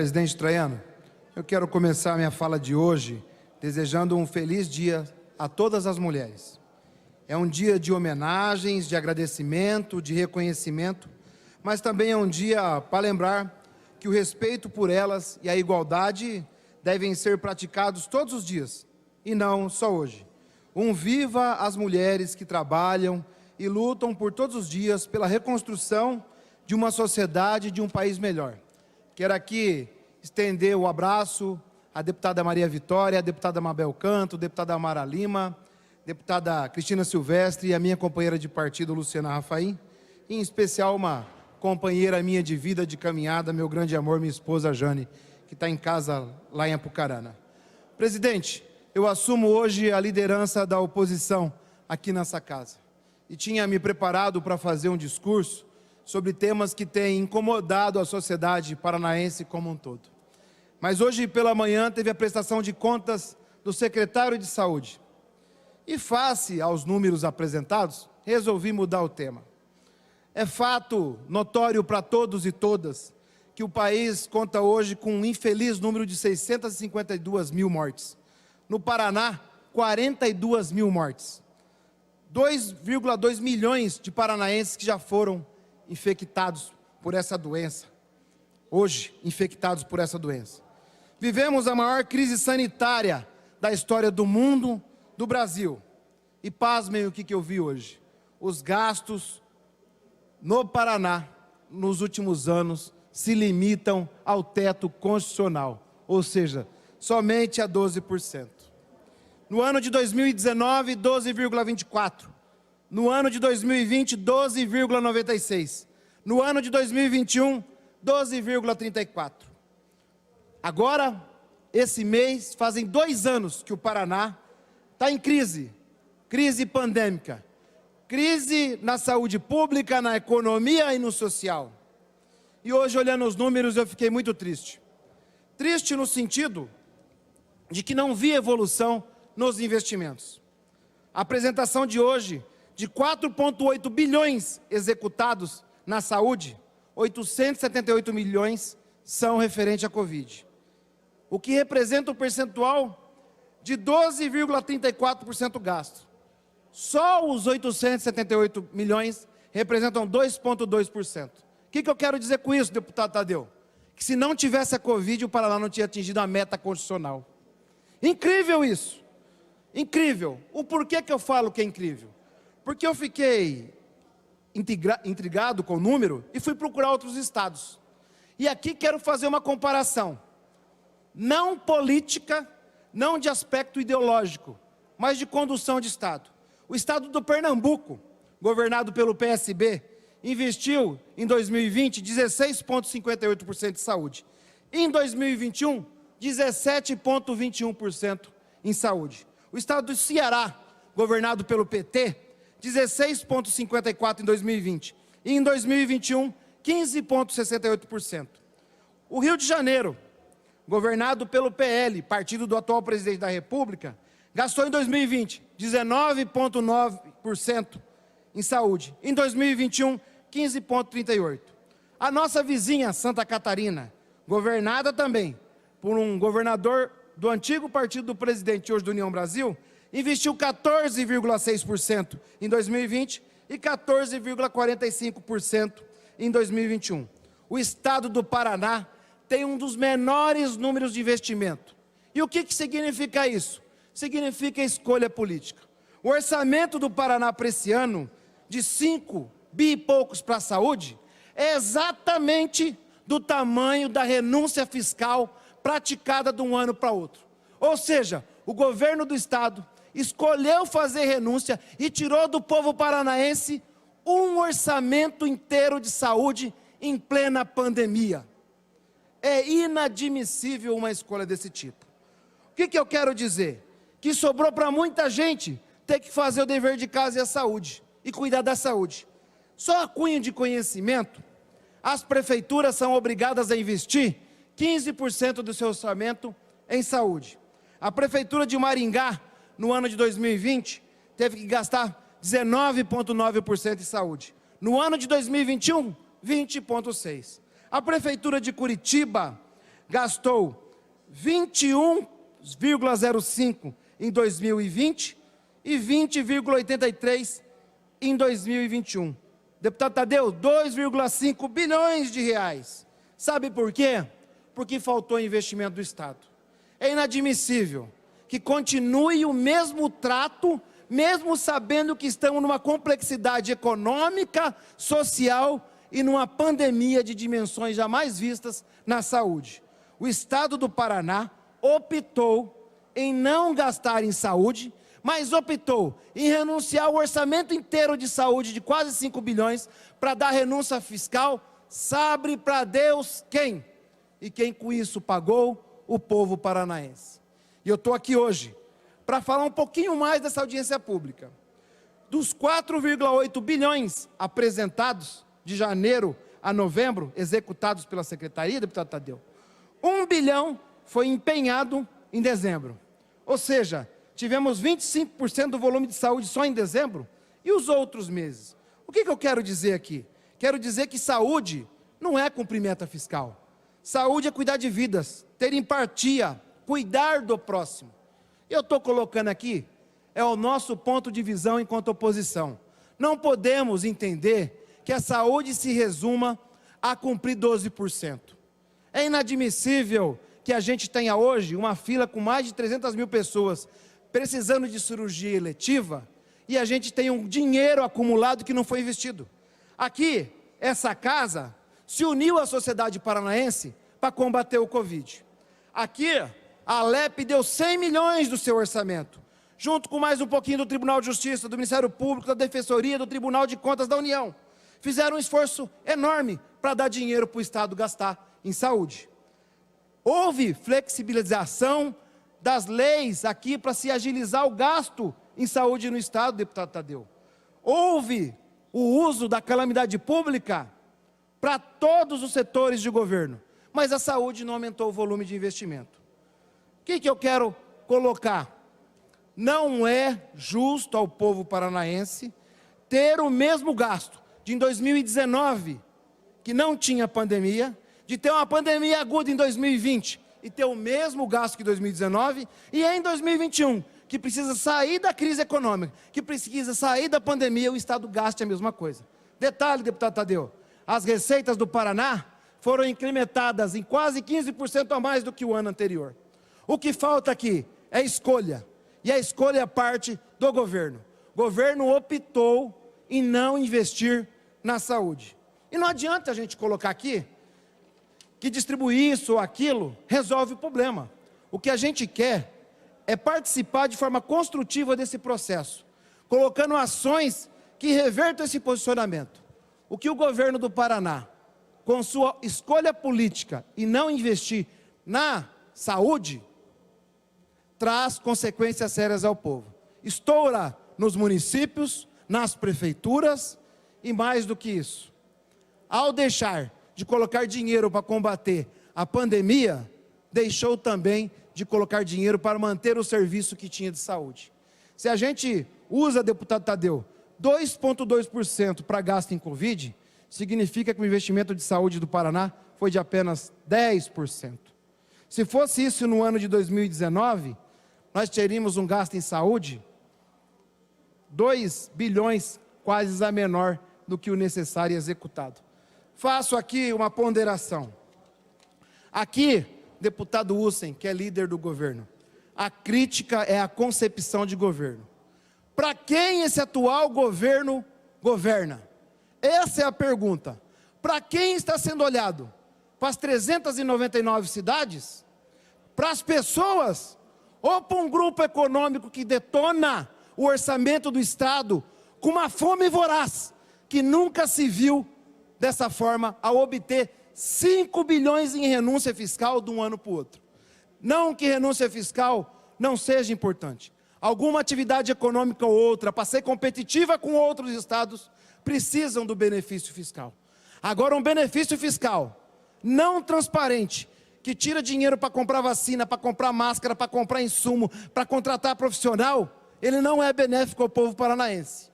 Presidente Traiano, eu quero começar minha fala de hoje desejando um feliz dia a todas as mulheres. É um dia de homenagens, de agradecimento, de reconhecimento, mas também é um dia para lembrar que o respeito por elas e a igualdade devem ser praticados todos os dias, e não só hoje. Um viva as mulheres que trabalham e lutam por todos os dias pela reconstrução de uma sociedade, de um país melhor. Quero aqui estender o abraço à deputada Maria Vitória, à deputada Mabel Canto, à deputada Amara Lima, deputada Cristina Silvestre e a minha companheira de partido, Luciana Rafaim, e em especial uma companheira minha de vida, de caminhada, meu grande amor, minha esposa Jane, que está em casa lá em Apucarana. Presidente, eu assumo hoje a liderança da oposição aqui nessa casa e tinha me preparado para fazer um discurso sobre temas que têm incomodado a sociedade paranaense como um todo. Mas hoje pela manhã teve a prestação de contas do secretário de Saúde. E face aos números apresentados, resolvi mudar o tema. É fato notório para todos e todas que o país conta hoje com um infeliz número de 652 mil mortes. No Paraná, 42 mil mortes. 2,2 milhões de paranaenses que já foram infectados por essa doença. Hoje, infectados por essa doença. Vivemos a maior crise sanitária da história do mundo, do Brasil. E pasmem o que eu vi hoje. Os gastos no Paraná, nos últimos anos, se limitam ao teto constitucional, ou seja, somente a 12%. No ano de 2019, 12,24%. No ano de 2020, 12,96%. No ano de 2021, 12,34%. Agora, esse mês, fazem 2 anos que o Paraná está em crise pandêmica. Crise na saúde pública, na economia e no social. E hoje, olhando os números, eu fiquei muito triste. Triste no sentido de que não vi evolução nos investimentos. A apresentação de hoje, de 4,8 bilhões executados na saúde, 878 milhões são referentes à Covid. O que representa um percentual de 12,34% gasto. Só os 878 milhões representam 2,2%. O que eu quero dizer com isso, deputado Tadeu? Que se não tivesse a Covid, o Paraná não tinha atingido a meta constitucional. Incrível isso! Incrível! O porquê que eu falo que é incrível? Porque eu fiquei intrigado com o número e fui procurar outros estados. E aqui quero fazer uma comparação. Não política, não de aspecto ideológico, mas de condução de estado. O estado do Pernambuco, governado pelo PSB, investiu em 2020 16,58% de saúde. Em 2021, 17,21% em saúde. O estado do Ceará, governado pelo PT, 16,54% em 2020. E em 2021, 15,68%. O Rio de Janeiro, governado pelo PL, partido do atual presidente da República, gastou em 2020 19,9% em saúde. Em 2021, 15,38%. A nossa vizinha, Santa Catarina, governada também por um governador do antigo partido do presidente, hoje do União Brasil, investiu 14,6% em 2020 e 14,45% em 2021. O estado do Paraná tem um dos menores números de investimento. E o que significa isso? Significa escolha política. O orçamento do Paraná para esse ano, de 5 bi e poucos para a saúde, é exatamente do tamanho da renúncia fiscal praticada de um ano para outro. Ou seja, o governo do estado escolheu fazer renúncia e tirou do povo paranaense um orçamento inteiro de saúde em plena pandemia. É inadmissível uma escolha desse tipo. O que eu quero dizer? Que sobrou para muita gente ter que fazer o dever de casa e a saúde, e cuidar da saúde. Só a cunho de conhecimento, as prefeituras são obrigadas a investir 15% do seu orçamento em saúde. A prefeitura de Maringá, no ano de 2020, teve que gastar 19,9% em saúde. No ano de 2021, 20,6%. A prefeitura de Curitiba gastou 21,05 em 2020 e 20,83 em 2021. Deputado Tadeu, 2,5 bilhões de reais. Sabe por quê? Porque faltou investimento do Estado. É inadmissível que continue o mesmo trato, mesmo sabendo que estamos numa complexidade econômica, social e numa pandemia de dimensões jamais vistas na saúde. O Estado do Paraná optou em não gastar em saúde, mas optou em renunciar ao orçamento inteiro de saúde de quase 5 bilhões para dar renúncia fiscal, sabe para Deus quem? E quem com isso pagou? O povo paranaense. E eu estou aqui hoje para falar um pouquinho mais dessa audiência pública. Dos 4,8 bilhões apresentados de janeiro a novembro, executados pela Secretaria, deputado Tadeu, 1 bilhão foi empenhado em dezembro. Ou seja, tivemos 25% do volume de saúde só em dezembro. E os outros meses? O que eu quero dizer aqui? Quero dizer que saúde não é cumprir meta fiscal. Saúde é cuidar de vidas, ter empatia, cuidar do próximo. Eu estou colocando aqui, é o nosso ponto de visão enquanto oposição. Não podemos entender que a saúde se resuma a cumprir 12%. É inadmissível que a gente tenha hoje uma fila com mais de 300 mil pessoas precisando de cirurgia eletiva e a gente tem um dinheiro acumulado que não foi investido. Aqui, essa casa se uniu à sociedade paranaense para combater o Covid. Aqui, a Alep deu 100 milhões do seu orçamento, junto com mais um pouquinho do Tribunal de Justiça, do Ministério Público, da Defensoria, do Tribunal de Contas da União. Fizeram um esforço enorme para dar dinheiro para o Estado gastar em saúde. Houve flexibilização das leis aqui para se agilizar o gasto em saúde no Estado, deputado Tadeu. Houve o uso da calamidade pública para todos os setores de governo, mas a saúde não aumentou o volume de investimento. O que eu quero colocar? Não é justo ao povo paranaense ter o mesmo gasto de em 2019, que não tinha pandemia, de ter uma pandemia aguda em 2020 e ter o mesmo gasto que 2019, e em 2021, que precisa sair da crise econômica, que precisa sair da pandemia, o Estado gaste a mesma coisa. Detalhe, deputado Tadeu, as receitas do Paraná foram incrementadas em quase 15% a mais do que o ano anterior. O que falta aqui é escolha, e a escolha é parte do governo. O governo optou em não investir na saúde. E não adianta a gente colocar aqui que distribuir isso ou aquilo resolve o problema. O que a gente quer é participar de forma construtiva desse processo, colocando ações que revertam esse posicionamento. O que o governo do Paraná, com sua escolha política e não investir na saúde, traz consequências sérias ao povo. Estoura nos municípios, nas prefeituras e mais do que isso. Ao deixar de colocar dinheiro para combater a pandemia, deixou também de colocar dinheiro para manter o serviço que tinha de saúde. Se a gente usa, deputado Tadeu, 2,2% para gasto em Covid, significa que o investimento de saúde do Paraná foi de apenas 10%. Se fosse isso no ano de 2019, nós teríamos um gasto em saúde 2 bilhões, quase a menor do que o necessário e executado. Faço aqui uma ponderação. Aqui, deputado Hussen, que é líder do governo, a crítica é a concepção de governo. Para quem esse atual governo governa? Essa é a pergunta. Para quem está sendo olhado? Para as 399 cidades? Para as pessoas? Ou para um grupo econômico que detona o orçamento do Estado com uma fome voraz, que nunca se viu dessa forma ao obter 5 bilhões em renúncia fiscal de um ano para o outro? Não que renúncia fiscal não seja importante. Alguma atividade econômica ou outra, para ser competitiva com outros estados, precisam do benefício fiscal. Agora, um benefício fiscal não transparente, que tira dinheiro para comprar vacina, para comprar máscara, para comprar insumo, para contratar profissional, ele não é benéfico ao povo paranaense.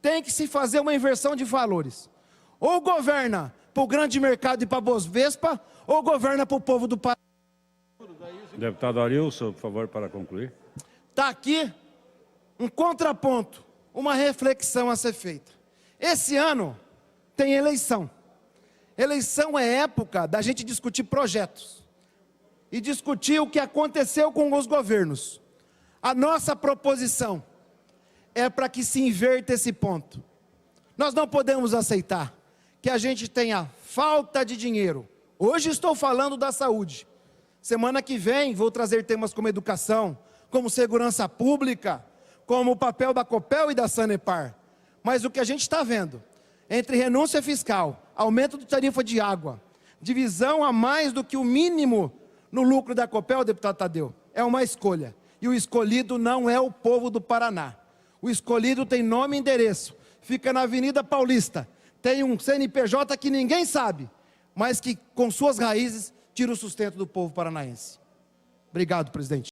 Tem que se fazer uma inversão de valores. Ou governa para o grande mercado e para a Bovespa, ou governa para o povo do Paraná. Deputado Arilson, por favor, para concluir. Está aqui um contraponto, uma reflexão a ser feita. Esse ano tem eleição. Eleição é época da gente discutir projetos e discutir o que aconteceu com os governos. A nossa proposição é para que se inverta esse ponto. Nós não podemos aceitar que a gente tenha falta de dinheiro. Hoje estou falando da saúde. Semana que vem vou trazer temas como educação, como segurança pública, como o papel da Copel e da Sanepar. Mas o que a gente está vendo, entre renúncia fiscal, aumento da tarifa de água, divisão a mais do que o mínimo no lucro da Copel, deputado Tadeu, é uma escolha. E o escolhido não é o povo do Paraná. O escolhido tem nome e endereço, fica na Avenida Paulista, tem um CNPJ que ninguém sabe, mas que com suas raízes tira o sustento do povo paranaense. Obrigado, presidente.